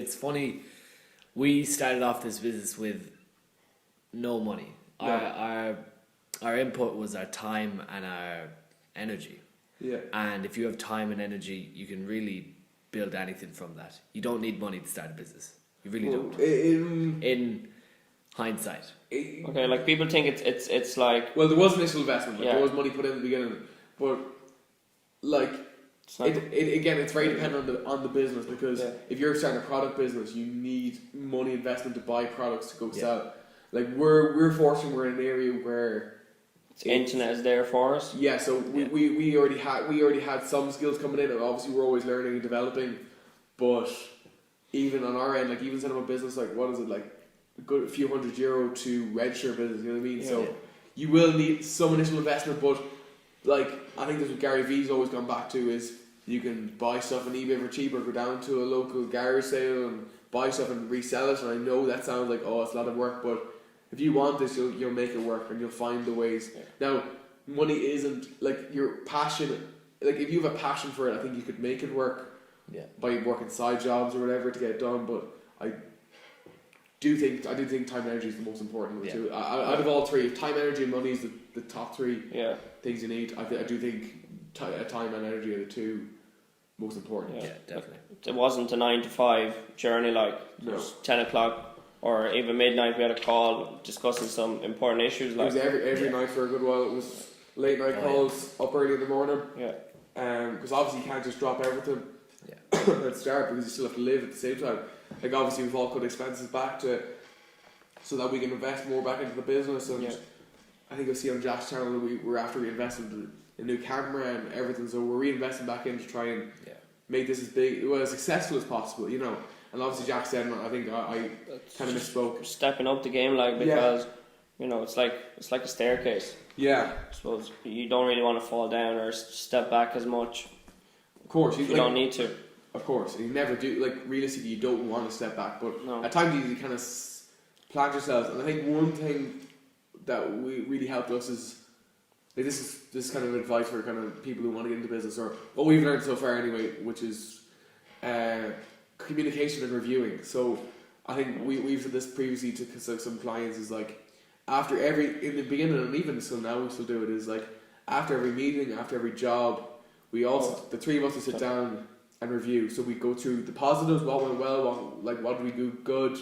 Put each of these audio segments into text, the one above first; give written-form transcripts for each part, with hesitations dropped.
it's funny. We started off this business with no money. No. Our input was our time and our energy. Yeah. And if you have time and energy, you can really build anything from that. You don't need money to start a business. You really don't. In hindsight. Okay, like people think it's like. Well, there was initial investment. Like Yeah. there was money put in at the beginning, but like It's not, again, it's very dependent on the business, because Yeah. if you're starting a product business, you need money investment to buy products to go Yeah. sell. Like we're fortunate, we're in an area where internet is there for us. yeah, so we already had some skills coming in, and obviously we're always learning and developing. But even on our end, like even setting up a business, like what is it, like a good few €100 to register a business, you know what I mean? Yeah. So Yeah. you will need some initial investment, but like I think that's what Gary Vee's always gone back to, is you can buy stuff on eBay for cheaper, go down to a local garage sale and buy stuff and resell it. And I know that sounds like, oh, it's a lot of work, but if you want this, you'll make it work, and you'll find the ways. Yeah. Now, money isn't like your passion. Like if you have a passion for it, I think you could make it work Yeah. by working side jobs or whatever to get it done. But I do think time and energy is the most important of the Yeah. two. Out of all three, time, energy, and money is the top three Yeah. things you need. I do think time and energy are the two most important. Yeah, definitely. It wasn't a 9 to 5 journey, like it No. was 10 o'clock or even midnight. We had a call discussing some important issues. It Like was every Yeah. night for a good while. It was late night Oh, calls, up early in the morning. yeah, Because obviously you can't just drop everything Yeah. at the start, because you still have to live at the same time. Like obviously we've all cut expenses back so that we can invest more back into the business. And Yeah. I think you'll see on Jack's channel that we're after reinvesting in a new camera and everything. So we're reinvesting back in to try and Yeah. make this as big, well, as successful as possible, you know. And obviously Jack said, and I think I That's kind of misspoke. stepping up the game, like, because you know it's like a staircase. Yeah, I suppose you don't really want to fall down or step back as much. of course. You don't need to. Of course, you never do. Like realistically, you don't want to step back, but No. at times you kind of plant yourselves. And I think one thing that really helped us is like this is kind of advice for kind of people who want to get into business, or what we've learned so far anyway, which is communication and reviewing. So I think we've said this previously to some clients, is like after in the beginning, and even still now we still do it, is like after every meeting, after every job, we also the three of us will sit down and review. So we go through the positives, what went well, what did we do good,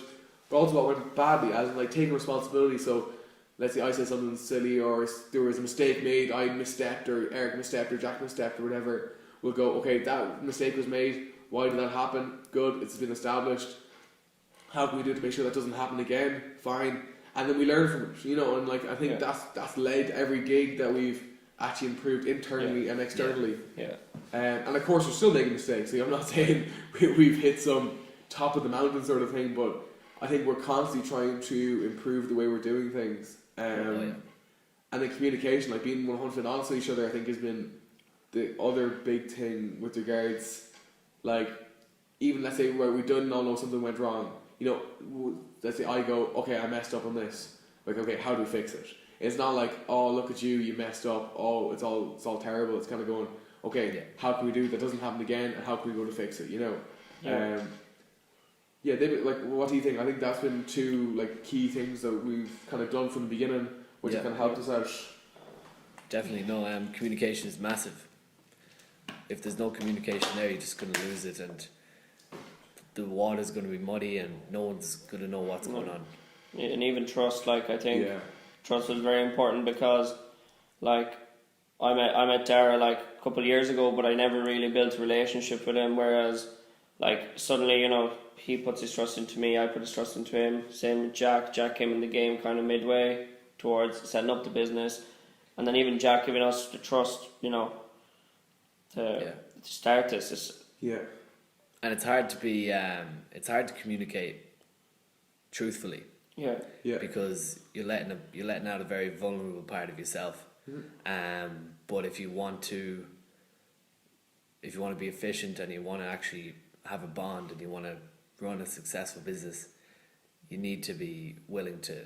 but also what went badly, as in like taking responsibility. So let's say I said something silly, or there was a mistake made, I misstepped, or Eric misstepped, or Jack misstepped, or whatever. We'll go, okay, that mistake was made. Why did that happen? Good, it's been established. How can we do it to make sure that doesn't happen again? Fine. And then we learn from it, you know. And like I think that's led to every gig that we've actually improved internally and externally. Yeah. And of course, we're still making mistakes. Like, I'm not saying we've hit some top of the mountain sort of thing, but I think we're constantly trying to improve the way we're doing things. And the communication, like being 100% honest with each other, I think has been the other big thing with regards, like, even let's say where we don't know something went wrong, you know, let's say I go, okay, I messed up on this. Like, okay, how do we fix it? It's not like, oh, look at you, you messed up. Oh, it's all terrible. It's kind of going, okay, how can we do that doesn't happen again, and how can we go to fix it? You know. Yeah. Like, what do you think? I think that's been two like key things that we've kind of done from the beginning, which has kind of helped us out. Definitely, no. Communication is massive. If there's no communication there, you're just going to lose it, and the water's going to be muddy, and no one's going to know what's going on. Yeah, and even trust, like I think trust was very important, because like I met Dara like a couple of years ago, but I never really built a relationship with him, whereas like suddenly, you know, he puts his trust into me, I put his trust into him. Same with Jack. Jack came in the game kind of midway towards setting up the business, and then even Jack giving us the trust, you know, to start this. And it's hard to be it's hard to communicate truthfully. Yeah. Because you're letting out a very vulnerable part of yourself. But if you want to be efficient, and you want to actually have a bond, and you want to run a successful business, you need to be willing to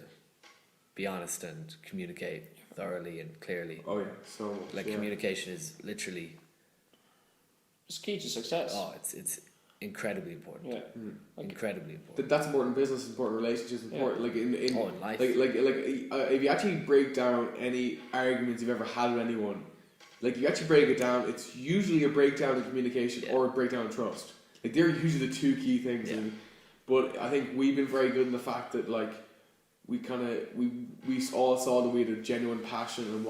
be honest and communicate thoroughly and clearly. Oh yeah, so much, communication is literally It's key to success. it's incredibly important. Yeah. Incredibly important. That's important in business, important in relationships, important like in life. like if you actually break down any arguments you've ever had with anyone, like you actually break it down, it's usually a breakdown in communication or a breakdown in trust. Like they're usually the two key things. Yeah. But I think we've been very good in the fact that like we all saw that we had a genuine passion and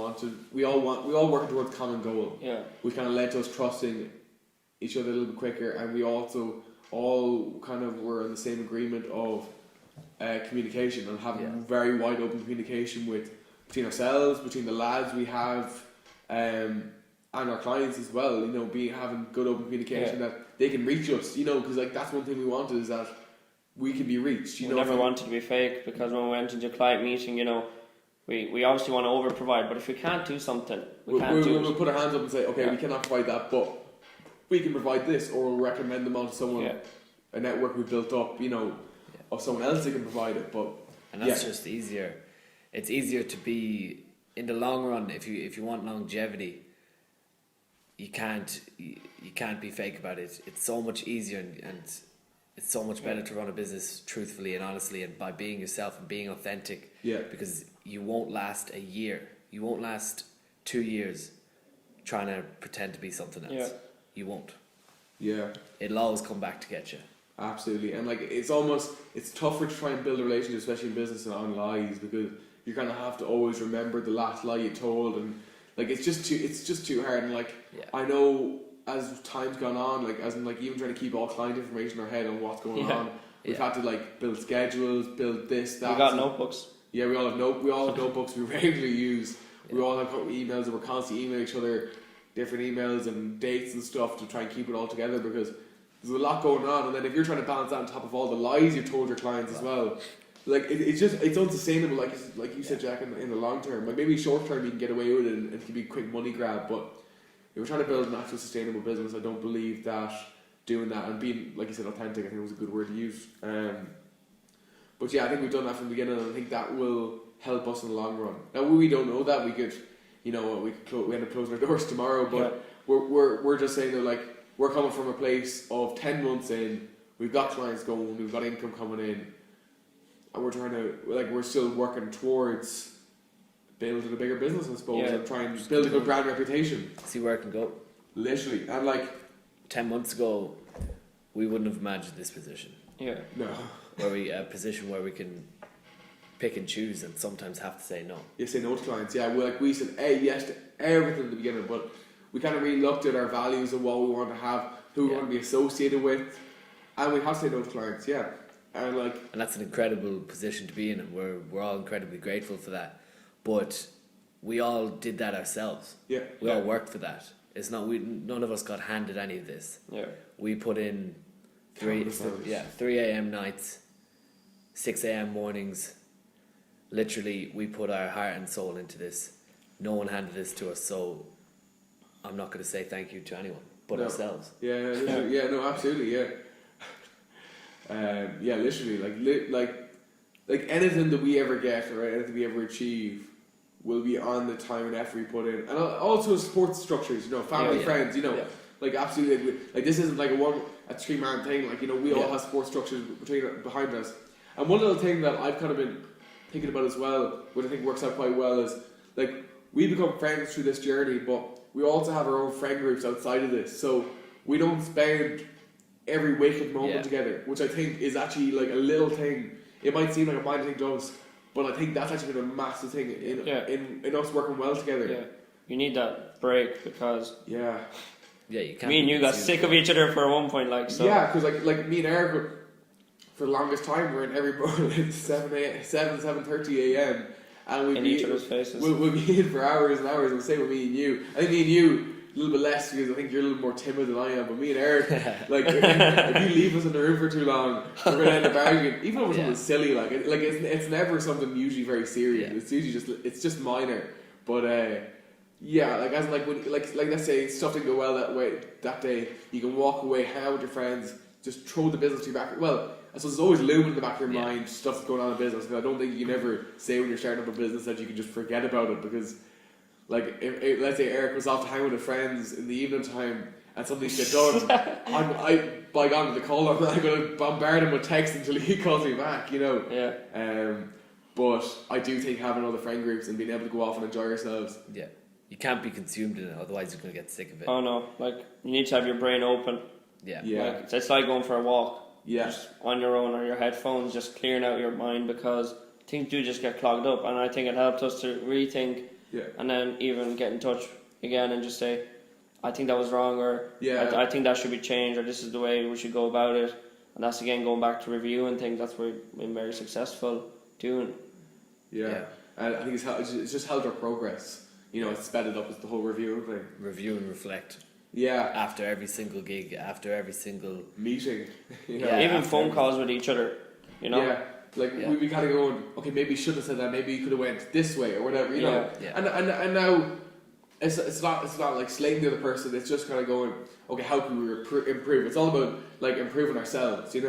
we all working towards a common goal. Yeah. Which kind of led to us trusting each other a little bit quicker, and we also all kind of were in the same agreement of communication and having very wide open communication between ourselves, between the lads we have, and our clients as well. You know, having good open communication that they can reach us. You know, because like that's one thing we wanted is that we can be reached. You we know, never wanted to be fake, because when we went into a client meeting, you know, we obviously want to over provide, but if we can't do something, we'll put our hands up and say, okay, we cannot provide that, but we can provide this, or we'll recommend them on to someone, a network we built up, you know, of someone else that can provide it. And that's just easier. It's easier to be in the long run. If you want longevity, you can't be fake about it. It's so much easier and it's so much better to run a business truthfully and honestly and by being yourself and being authentic. Yeah. Because you won't last a year. You won't last 2 years trying to pretend to be something else. Yeah. You won't. Yeah. It'll always come back to get you. Absolutely. And like it's tougher to try and build a relationship, especially in business and on lies, because you kind of have to always remember the last lie you told, and like it's just too hard. And like I know as time's gone on, like as in like even trying to keep all client information in our head on what's going on, we've had to like build schedules, build this, that. We got notebooks. Yeah, we all have notebooks we regularly use. We all have emails that we're constantly emailing each other different emails and dates and stuff to try and keep it all together, because there's a lot going on. And then if you're trying to balance that on top of all the lies you've told your clients as well, like it's unsustainable. Like you said, Jack, in the long term. Like maybe short term you can get away with it and it can be a quick money grab, but if we're trying to build an actual sustainable business, I don't believe that doing that and being, like you said, authentic, I think was a good word to use. But yeah, I think we've done that from the beginning, and I think that will help us in the long run. Now we don't know that. We could, you know, we end up closing our doors tomorrow, but we're just saying that like we're coming from a place of 10 months in, we've got clients going, we've got income coming in, and we're trying to we're still working towards building a bigger business, I suppose, and trying to build a good brand reputation. See where it can go. Literally, and like 10 months ago, we wouldn't have imagined this position. Yeah. No. A position where we can pick and choose and sometimes have to say no. You say no to clients, yeah. We said yes to everything in the beginning, but we kind of really looked at our values and what we want to have, who we want to be associated with, and we have to say no to clients, And that's an incredible position to be in, and we're all incredibly grateful for that. But we all did that ourselves. Yeah. We all worked for that. It's not none of us got handed any of this. Yeah. We put in 3 a.m. nights, 6 a.m. mornings. Literally, we put our heart and soul into this. No one handed this to us, so I'm not going to say thank you to anyone but ourselves. No, absolutely, literally, like anything that we ever get or anything we ever achieve will be on the time and effort we put in, and also support structures, you know, family, friends, you know, like absolutely, like this isn't like a 3-man thing, like, you know, we all have support structures behind us. And one little thing that I've kind of been thinking about as well, which I think works out quite well, is like we become friends through this journey, but we also have our own friend groups outside of this, so we don't spend every waking moment together, which I think is actually like a little thing. It might seem like a minor thing to us, but I think that's actually been a massive thing in us working well together. Yeah, you need that break, because you can't. Me and you got sick of each other for one point, like so. Yeah, because like me and Eric, for the longest time, we're in every morning at 7:30 a.m. and we'd in be each other's faces. We'll be in for hours and hours. And same with me and you. I think me and you a little bit less, because I think you're a little more timid than I am. But me and Eric, like if you leave us in the room for too long, we're gonna end up arguing. Even if it's something silly, it's never something usually very serious. It's usually just minor. But when let's say stuff didn't go well that day, you can walk away, hang out with your friends, just throw the business to your back. Well, I suppose there's always looming in the back of your mind stuff that's going on in business. Because I don't think you can ever say when you're starting up a business that you can just forget about it, because like if let's say Eric was off to hang with his friends in the evening time and something get done, bite on to the call. I'm not going to bombard him with text until he calls me back, you know. Yeah. But I do think having other friend groups and being able to go off and enjoy yourselves. Yeah. You can't be consumed in it, otherwise you're going to get sick of it. Oh no, like you need to have your brain open. Yeah. Like, it's like going for a walk. Yeah. Just on your own or your headphones, just clearing out your mind, because things do just get clogged up, and I think it helped us to rethink. Yeah. And then even get in touch again and just say, I think that was wrong, or I think that should be changed, or this is the way we should go about it. And that's again going back to reviewing things. That's what we've been very successful doing. Yeah. And I think it's just helped our progress. You know, it's sped it up with the whole reviewing thing. Review and reflect. Yeah. After every single gig, after every single meeting. You know? Yeah, even phone calls with each other, you know? Yeah. Like, we kind of going, okay, maybe you should have said that, maybe you could have went this way or whatever, you know? Yeah. And now, it's not like slating the other person, it's just kind of going, okay, how can we improve? It's all about, like, improving ourselves, you know?